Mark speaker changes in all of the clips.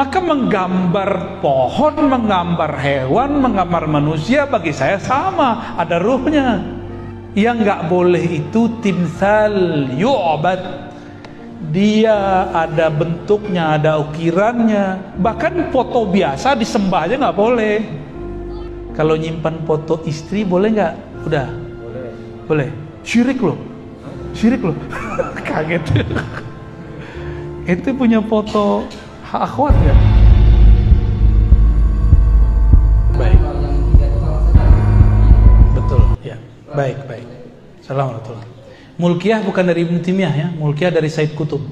Speaker 1: Maka menggambar pohon, menggambar hewan, menggambar manusia bagi saya sama, ada ruhnya. Yang nggak boleh itu timsal yu'bad. Dia ada bentuknya, ada ukirannya. Bahkan foto biasa disembah aja nggak boleh. Kalau nyimpan foto istri boleh nggak? Udah. Boleh. Syirik loh. Syirik loh. Kaget. Itu punya foto akhwat ya? Baik. Betul, ya. Baik. Assalamualaikum. Mulkiyah bukan dari Ibnu Taimiyah ya, Mulkiyah dari Said Qutb.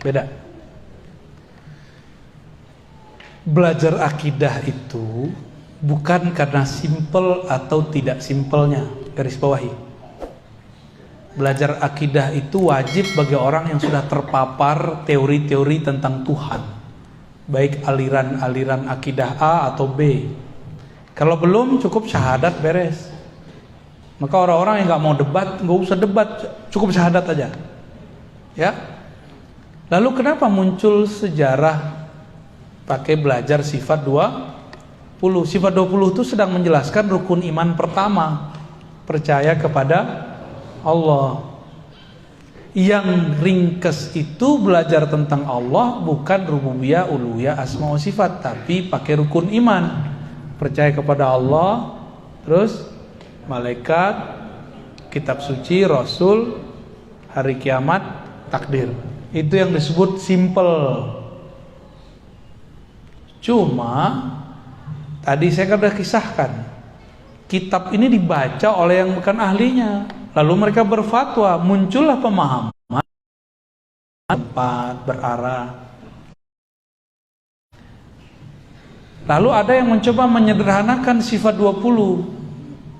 Speaker 1: Beda. Belajar akidah itu bukan karena simpel atau tidak simpelnya, garis bawahi. Belajar akidah itu wajib bagi orang yang sudah terpapar teori-teori tentang Tuhan, baik aliran-aliran akidah A atau B. Kalau belum, cukup syahadat beres. Maka orang-orang yang nggak mau debat, nggak usah debat, cukup syahadat aja. Ya. Lalu kenapa muncul sejarah pakai belajar sifat 20? Sifat 20 itu sedang menjelaskan rukun iman pertama, percaya kepada Allah. Yang ringkes itu belajar tentang Allah bukan rububiyah, uluhiyah, asma wa sifat, tapi pakai rukun iman. Percaya kepada Allah, terus malaikat, kitab suci, rasul, hari kiamat, takdir. Itu yang disebut simple. Cuma tadi saya kan sudah kisahkan, kitab ini dibaca oleh yang bukan ahlinya. Lalu mereka berfatwa, muncullah pemahaman tempat berarah. Lalu ada yang mencoba menyederhanakan sifat 20.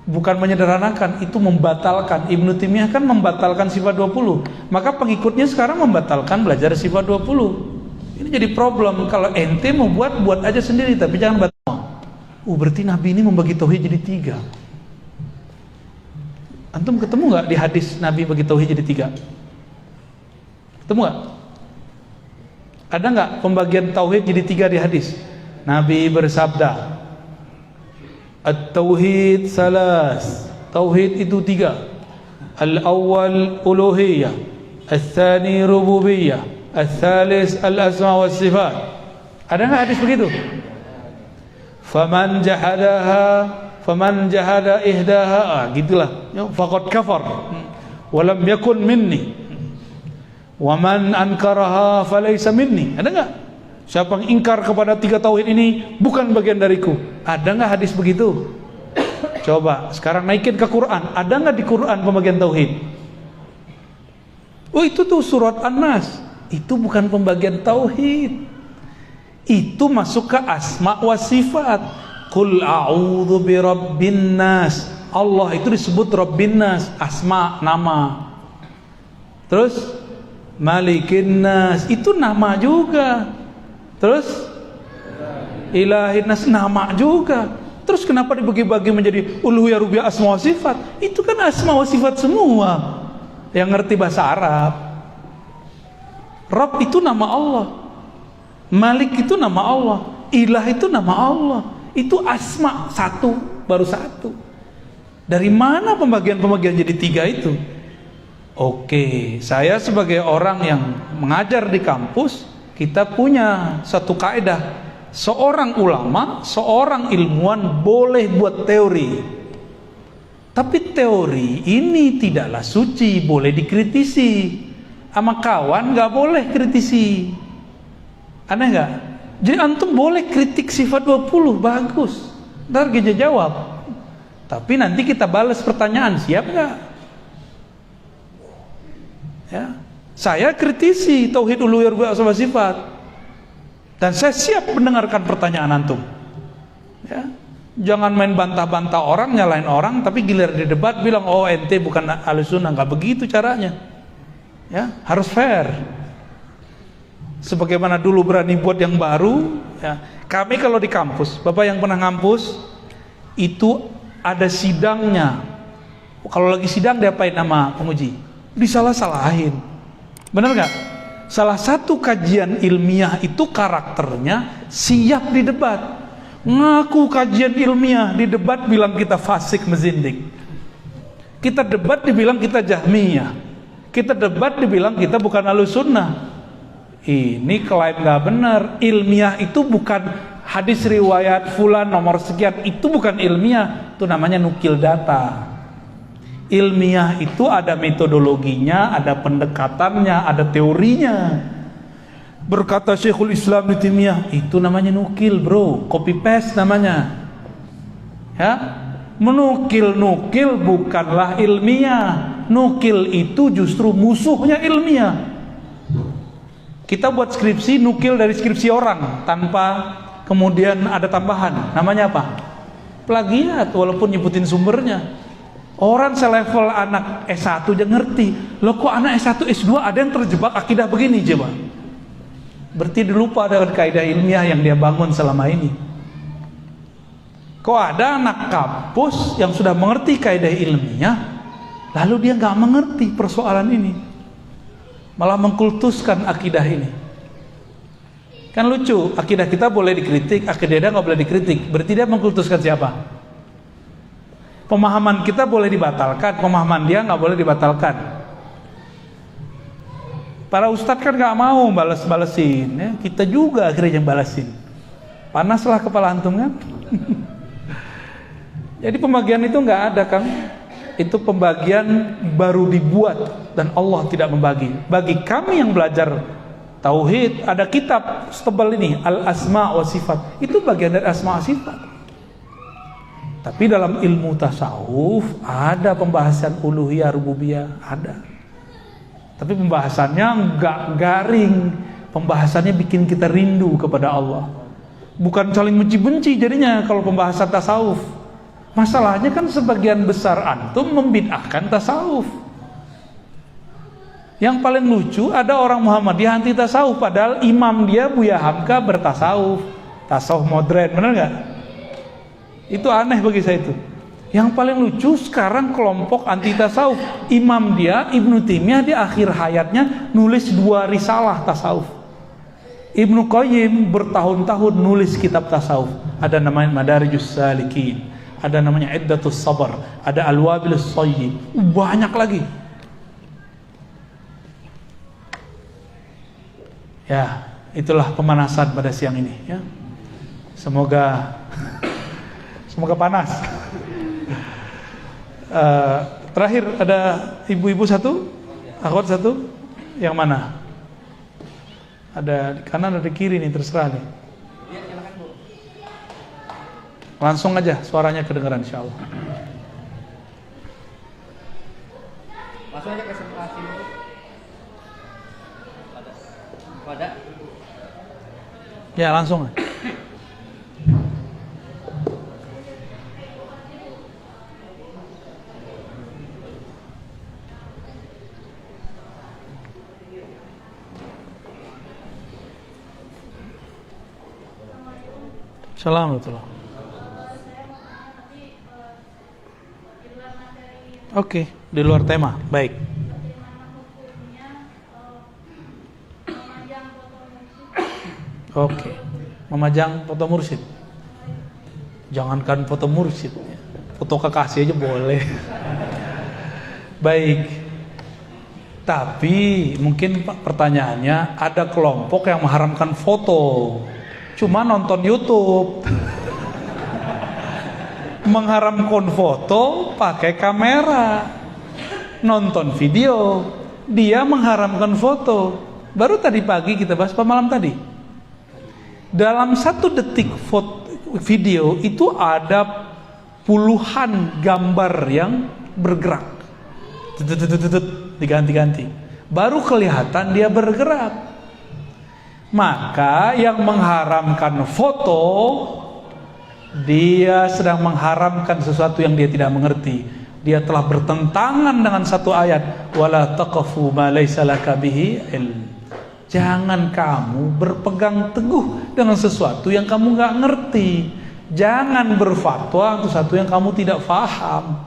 Speaker 1: Bukan menyederhanakan, itu membatalkan. Ibnu Taimiyah kan membatalkan sifat 20. Maka pengikutnya sekarang membatalkan belajar sifat 20. Ini jadi problem. Kalau ente mau buat aja sendiri, tapi jangan batal. Berarti Nabi ini membagi tauhid jadi 3. Antum ketemu nggak di hadis Nabi bagi tauhid jadi 3? Ketemu nggak? Ada nggak pembagian tauhid jadi 3 di hadis? Nabi bersabda, At-tauhid salas. Tauhid itu 3. Al-awwal uluhiyah, al-thani rububiyah, al-thalis al-asma wa sifat. Ada nggak hadis begitu? Faman jahada ihdaha, gitulah, faqad kafar wa lam yakun minni wa man ankaraha falaysa minni. Ada enggak? Siapa yang ingkar kepada 3 tauhid ini bukan bagian dariku. Ada enggak hadis begitu? Coba sekarang naikin ke Quran. Ada enggak di Quran pembagian tauhid? Oh, itu tuh surat An-Nas. Itu bukan pembagian tauhid. Itu masuk ke asma wa sifat. Qul a'udzu birabbin nas. Allah itu disebut Rabbin nas, asma, nama. Terus Malikin nas, itu nama juga. Terus Ilahin nas, nama juga. Terus kenapa dibagi-bagi menjadi uluhiyah, rububiyah, asma wa sifat? Itu kan asma wa sifat semua. Yang ngerti bahasa Arab. Rabb itu nama Allah. Malik itu nama Allah. Ilah itu nama Allah. Itu asma, satu, baru satu. Dari mana pembagian-pembagian jadi 3 itu? Oke, saya sebagai orang yang mengajar di kampus, kita punya satu kaidah. Seorang ulama, seorang ilmuwan boleh buat teori. Tapi teori ini tidaklah suci, boleh dikritisi. Sama kawan gak boleh kritisi. Aneh gak? Jadi antum boleh kritik sifat 20, bagus. Ntar Geja jawab. Tapi nanti kita balas pertanyaan, siap gak? Ya. Saya kritisi tauhid uluhiyah rububiyah asma sifat. Dan saya siap mendengarkan pertanyaan antum. Ya. Jangan main bantah-bantah orang, nyalain orang, tapi giliran di debat bilang, oh ente bukan ahlussunnah. Nggak begitu caranya. Ya, harus fair. Sebagaimana dulu berani buat yang baru, ya. Kami kalau di kampus, Bapak yang pernah ngampus, itu ada sidangnya. Kalau lagi sidang diapain nama penguji? Disalah-salahin. Bener nggak? Salah satu kajian ilmiah itu karakternya siap di debat. Ngaku kajian ilmiah, di debat bilang kita fasik mezindik. Kita debat dibilang kita jahmiyah. Kita debat dibilang kita bukan ahlus sunnah. Ini klaim gak benar. Ilmiah itu bukan hadis riwayat fulan nomor sekian. Itu bukan ilmiah. Itu namanya nukil data. Ilmiah itu ada metodologinya, ada pendekatannya, ada teorinya. Berkata Syekhul Islam Ibnu Taimiyah, itu namanya nukil, bro, copy paste namanya. Ya, menukil bukanlah ilmiah. Nukil itu justru musuhnya ilmiah. Kita buat skripsi, nukil dari skripsi orang tanpa kemudian ada tambahan. Namanya apa? Plagiat, walaupun nyebutin sumbernya. Orang selevel anak S1 aja ngerti. Loh kok anak S1, S2 ada yang terjebak akidah begini coba. Berarti dilupa dengan kaidah ilmiah yang dia bangun selama ini. Kok ada anak kampus yang sudah mengerti kaidah ilmiah, lalu dia nggak mengerti persoalan ini, malah mengkultuskan akidah ini. Kan lucu, akidah kita boleh dikritik, akidah dia nggak boleh dikritik. Berarti dia mengkultuskan siapa? Pemahaman kita boleh dibatalkan, pemahaman dia nggak boleh dibatalkan. Para ustadz kan nggak mau balesin, ya. Kita juga akhirnya yang balesin. Panaslah kepala antum kan. Jadi pembagian itu nggak ada kan? Itu pembagian baru dibuat dan Allah tidak membagi. Bagi kami yang belajar tauhid, ada kitab setebal ini, Al Asma wa Sifat. Itu bagian dari Asma wa Sifat. Tapi dalam ilmu tasawuf ada pembahasan uluhiyah rububiyah, ada. Tapi pembahasannya enggak garing, pembahasannya bikin kita rindu kepada Allah. Bukan saling benci-benci jadinya kalau pembahasan tasawuf. Masalahnya kan sebagian besar antum membid'ahkan tasawuf. Yang paling lucu ada orang Muhammadiyah anti tasawuf, padahal imam dia Buya Hamka bertasawuf, tasawuf modern, benar nggak? Itu aneh bagi saya itu. Yang paling lucu sekarang kelompok anti tasawuf, imam dia Ibnu Taimiyah di akhir hayatnya nulis 2 risalah tasawuf. Ibnu Qayyim bertahun-tahun nulis kitab tasawuf. Ada namanya Madarijus Salikin, ada namanya Iddatus Sabar, ada Al-Wabilus Shayyib, banyak lagi. Ya, itulah pemanasan pada siang ini ya. Semoga panas. Terakhir ada ibu-ibu satu, akhwat satu, yang mana? Ada di kanan, ada di kiri nih, terserah nih. Langsung aja, suaranya kedengaran insyaallah.
Speaker 2: Langsung aja presentasi dulu. Ada?
Speaker 1: Ya, langsung. Assalamualaikum. Oke, di luar tema. Baik. Oke. Memajang foto mursyid. Jangankan foto mursyid, foto kekasih aja boleh. Baik. Tapi mungkin pertanyaannya, ada kelompok yang mengharamkan foto, cuma nonton YouTube. Mengharamkan foto pakai kamera, nonton video. Dia mengharamkan foto. Baru tadi pagi kita bahas, malam tadi. Dalam 1 detik video itu ada puluhan gambar yang bergerak, diganti-ganti. Baru kelihatan dia bergerak. Maka yang mengharamkan foto, dia sedang mengharamkan sesuatu yang dia tidak mengerti. Dia telah bertentangan dengan satu ayat, wala taqfu ma laysa laka bihi ilm. Jangan kamu berpegang teguh dengan sesuatu yang kamu nggak ngerti. Jangan berfatwa untuk sesuatu yang kamu tidak paham.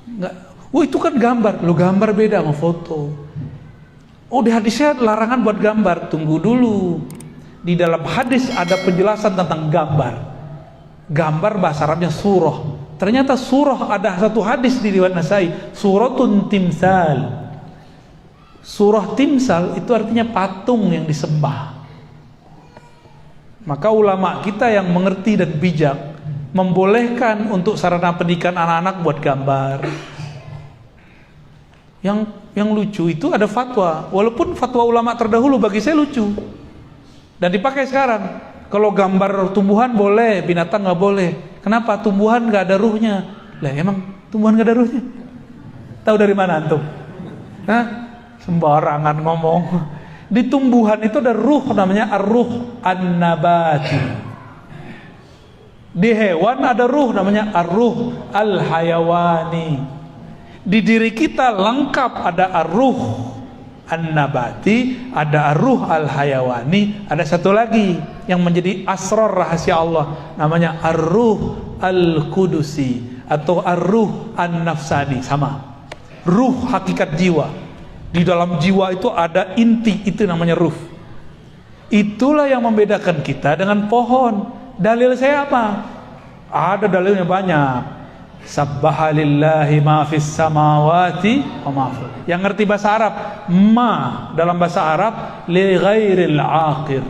Speaker 1: Nggak, itu kan gambar. Lo gambar beda sama foto. Oh, di hadisnya larangan buat gambar. Tunggu dulu. Di dalam hadis ada penjelasan tentang gambar. Gambar bahasa Arabnya surah. Ternyata surah ada satu hadis di riwayat Nasai, suratun timsal. Surah timsal itu artinya patung yang disembah. Maka ulama kita yang mengerti dan bijak membolehkan untuk sarana pendidikan anak-anak buat gambar. Yang lucu itu ada fatwa, walaupun fatwa ulama terdahulu bagi saya lucu dan dipakai sekarang. Kalau gambar tumbuhan boleh, binatang nggak boleh. Kenapa? Tumbuhan nggak ada ruhnya. Lah emang tumbuhan nggak ada ruhnya? Tahu dari mana antum? Hah? Sembarangan ngomong. Di tumbuhan itu ada ruh, namanya ar-ruh an-nabati. Di hewan ada ruh, namanya ar-ruh al-hayawani. Di diri kita lengkap ada ar-ruh an-nabati, ada ar-ruh al-hayawani, ada satu lagi yang menjadi asrar rahasia Allah, namanya ar-ruh al-qudusi atau ar-ruh an-nafsani. Sama, ruh hakikat jiwa. Di dalam jiwa itu ada inti, itu namanya ruh. Itulah yang membedakan kita dengan pohon. Dalil saya apa? Ada dalilnya banyak. Sabbaha lillahi ma fis samawati wa ma fil. Yang ngerti bahasa Arab, ma dalam bahasa Arab li ghairil aqir.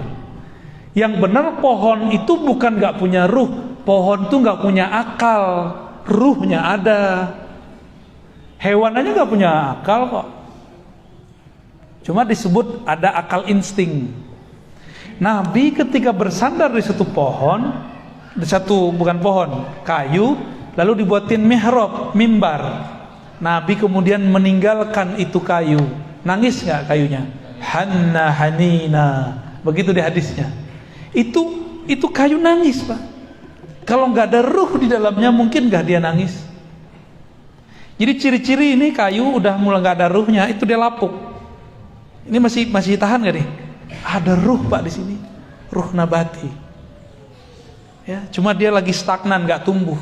Speaker 1: Yang benar pohon itu bukan gak punya ruh, pohon itu gak punya akal, ruhnya ada. Hewan aja gak punya akal kok. Cuma disebut ada akal insting. Nabi ketika bersandar di satu pohon, di satu bukan pohon, kayu, lalu dibuatin mihrab, mimbar. Nabi kemudian meninggalkan itu kayu. Nangis gak kayunya? Hanna hanina. Begitu di hadisnya. Itu kayu nangis, Pak. Kalau nggak ada ruh di dalamnya, mungkin nggak dia nangis. Jadi ciri-ciri ini kayu udah mulai nggak ada ruhnya, itu dia lapuk. Ini masih tahan nggak nih? Ada ruh, Pak, di sini. Ruh nabati. Ya, cuma dia lagi stagnan, nggak tumbuh.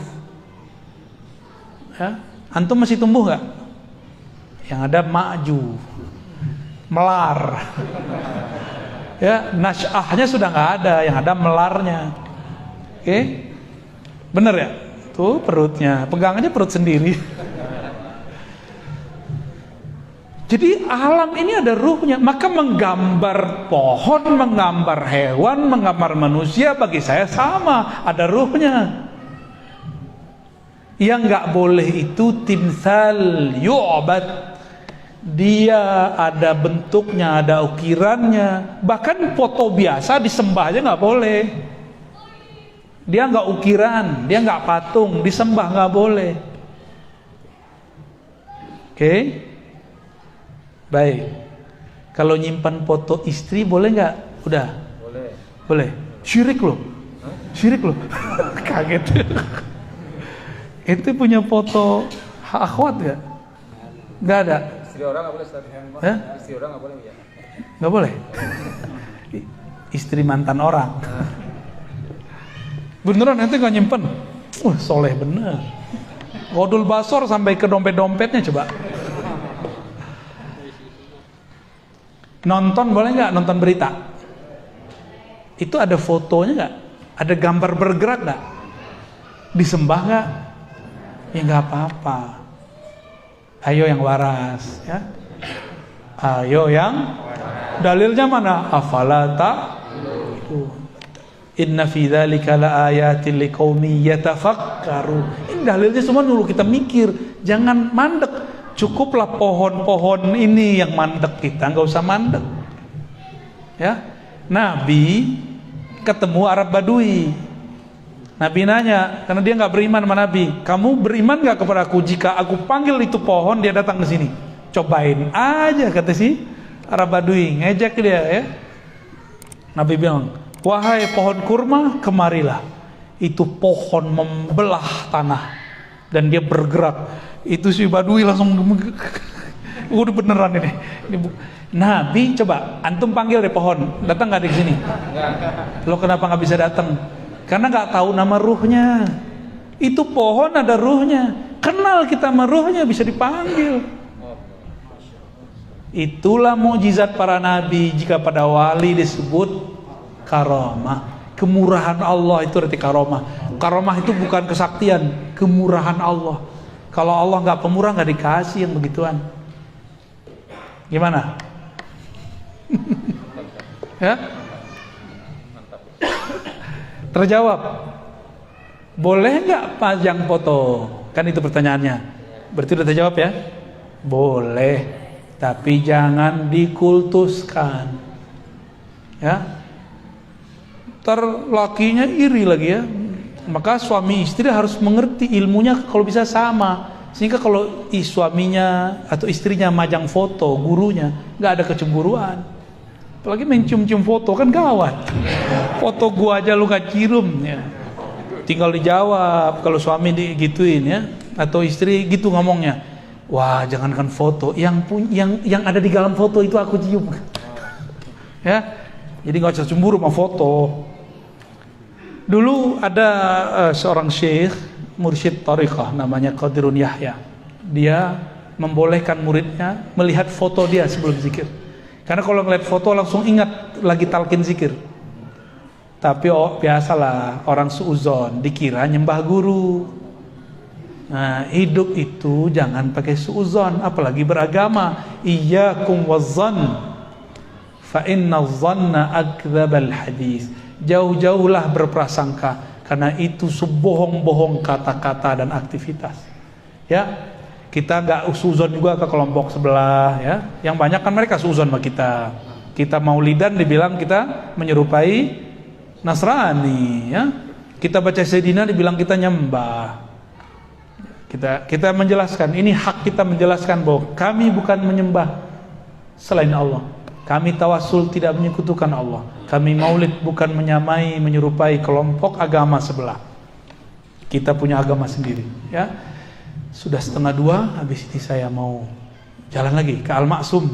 Speaker 1: Ya, antum masih tumbuh nggak? Yang ada maju, melar. Ya, nasyahnya sudah nggak ada, yang ada melarnya. Oke, bener ya? Tuh perutnya, pegang aja perut sendiri. Jadi alam ini ada ruhnya. Maka menggambar pohon, menggambar hewan, menggambar manusia bagi saya sama, ada ruhnya. Yang nggak boleh itu timsal yu'bad. Dia ada bentuknya, ada ukirannya. Bahkan foto biasa disembah aja nggak boleh. Dia nggak ukiran, dia nggak patung, disembah nggak boleh. Oke, baik. Kalau nyimpan foto istri boleh nggak? Udah.
Speaker 2: Boleh.
Speaker 1: Boleh. Syirik loh. Syirik loh. Kaget. Itu punya foto akhwat nggak? Nggak ada.
Speaker 2: Istri orang nggak boleh, Ustaz.
Speaker 1: Hah?
Speaker 2: Istri orang nggak boleh ya?
Speaker 1: Nggak boleh. Istri mantan orang. Beneran nanti nggak nyimpen? Wah, soleh bener. Godul basor sampai ke dompet-dompetnya coba. Nonton boleh nggak? Nonton berita. Itu ada fotonya nggak? Ada gambar bergerak nggak? Disembah nggak? Ya nggak apa-apa. Ayo yang waras, ya. Ayo yang dalilnya mana? Afalata. Inna fi dzalika laayatin liqaumin yatafakkarun. Ini dalilnya semua dulu kita mikir, jangan mandek. Cukuplah pohon-pohon ini yang mandek kita, nggak usah mandek. Ya, Nabi ketemu Arab Badui. Nabi nanya, karena dia nggak beriman sama Nabi, kamu beriman nggak kepada aku jika aku panggil itu pohon dia datang ke sini? Cobain aja, kata si Arab Badui, ngejek dia ya. Nabi bilang, wahai pohon kurma, kemarilah. Itu pohon membelah tanah dan dia bergerak. Itu si Badui langsung udah beneran ini. Nabi coba antum panggil deh pohon, datang nggak di sini? Lo kenapa nggak bisa datang? Karena nggak tahu nama ruhnya. Itu pohon ada ruhnya. Kenal kita sama ruhnya, bisa dipanggil. Itulah mukjizat para nabi. Jika pada wali disebut karamah, kemurahan Allah itu arti karamah. Karamah itu bukan kesaktian, kemurahan Allah. Kalau Allah nggak pemurah nggak dikasih yang begituan. Gimana? Ya? Terjawab. Boleh nggak pajang foto? Kan itu pertanyaannya. Berarti udah terjawab ya? Boleh, tapi jangan dikultuskan. Ya? Ntar lakinya iri lagi ya. Maka suami istri harus mengerti ilmunya kalau bisa sama. Sehingga kalau suaminya atau istrinya majang foto gurunya, nggak ada kecemburuan. Apalagi mencium-cium foto kan gawat. Foto gua aja lu gak cium ya. Tinggal dijawab kalau suami digituin ya, atau istri gitu ngomongnya. Wah, jangankan foto, yang ada di dalam foto itu aku cium. Ya. Jadi nggak usah cemburu sama foto. Dulu ada seorang syekh mursyid tariqah namanya Qadirun Yahya. Dia membolehkan muridnya melihat foto dia sebelum zikir. Karena kalau ngeliat foto langsung ingat lagi talqin zikir. Tapi biasalah orang suuzon dikira nyembah guru. Nah, hidup itu jangan pakai suuzon, apalagi beragama. Iyyakum wazzan fa inna dhanna akdzabal hadis. Jauh-jauhlah berprasangka, karena itu sebohong-bohong kata-kata dan aktivitas. Ya, kita nggak suuzon juga ke kelompok sebelah. Ya, yang banyak kan mereka suuzon sama kita. Kita maulidan dibilang kita menyerupai Nasrani. Ya, kita baca Sayyidina dibilang kita nyembah. Kita menjelaskan, ini hak kita menjelaskan bahwa kami bukan menyembah selain Allah. Kami tawasul tidak menyekutukan Allah. Kami maulid bukan menyamai, menyerupai kelompok agama sebelah. Kita punya agama sendiri. Ya, sudah 1:30. Habis ini saya mau jalan lagi ke Al-Maksum,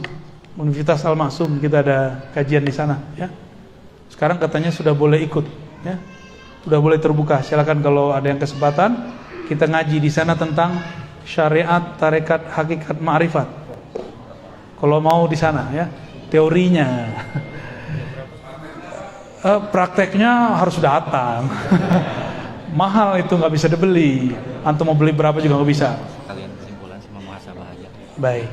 Speaker 1: Universitas Al-Maksum. Kita ada kajian di sana. Ya, sekarang katanya sudah boleh ikut. Ya, sudah boleh terbuka. Silakan kalau ada yang kesempatan, kita ngaji di sana tentang syariat, tarekat, hakikat, ma'rifat. Kalau mau di sana, ya. Teorinya, prakteknya harus datang. Mahal itu, nggak bisa dibeli. Antum mau beli berapa juga nggak bisa.
Speaker 3: Kalian kesimpulan sama muhasabah aja.
Speaker 1: Baik,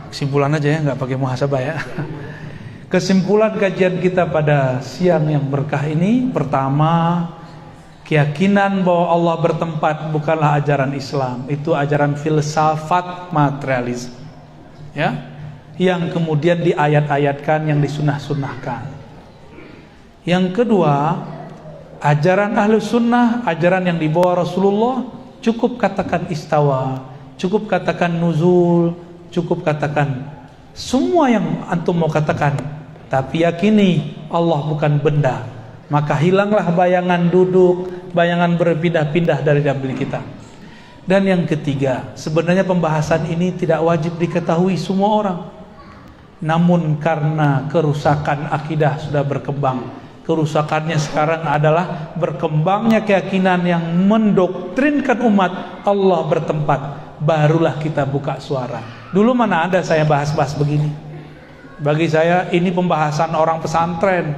Speaker 1: kesimpulan aja ya, nggak pakai muhasabah ya. Kesimpulan kajian kita pada siang yang berkah ini, pertama, keyakinan bahwa Allah bertempat bukanlah ajaran Islam, itu ajaran filsafat materialisme. Ya. Yang kemudian diayat-ayatkan, yang disunah-sunahkan. Yang kedua, ajaran Ahlus Sunnah, ajaran yang dibawa Rasulullah, cukup katakan istawa, cukup katakan nuzul, cukup katakan semua yang antum mau katakan, tapi yakini Allah bukan benda. Maka hilanglah bayangan duduk, bayangan berpindah-pindah dari dalam diri kita. Dan yang ketiga, sebenarnya pembahasan ini tidak wajib diketahui semua orang. Namun karena kerusakan akidah sudah berkembang, kerusakannya sekarang adalah berkembangnya keyakinan yang mendoktrinkan umat Allah bertempat, barulah kita buka suara. Dulu mana ada saya bahas-bahas begini. Bagi saya ini pembahasan orang pesantren,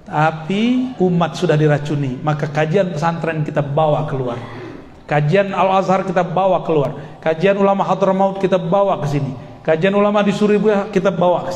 Speaker 1: tapi umat sudah diracuni. Maka kajian pesantren kita bawa keluar, kajian Al-Azhar kita bawa keluar, kajian ulama Hadramaut kita bawa ke sini, kajian ulama di Suriah kita bawa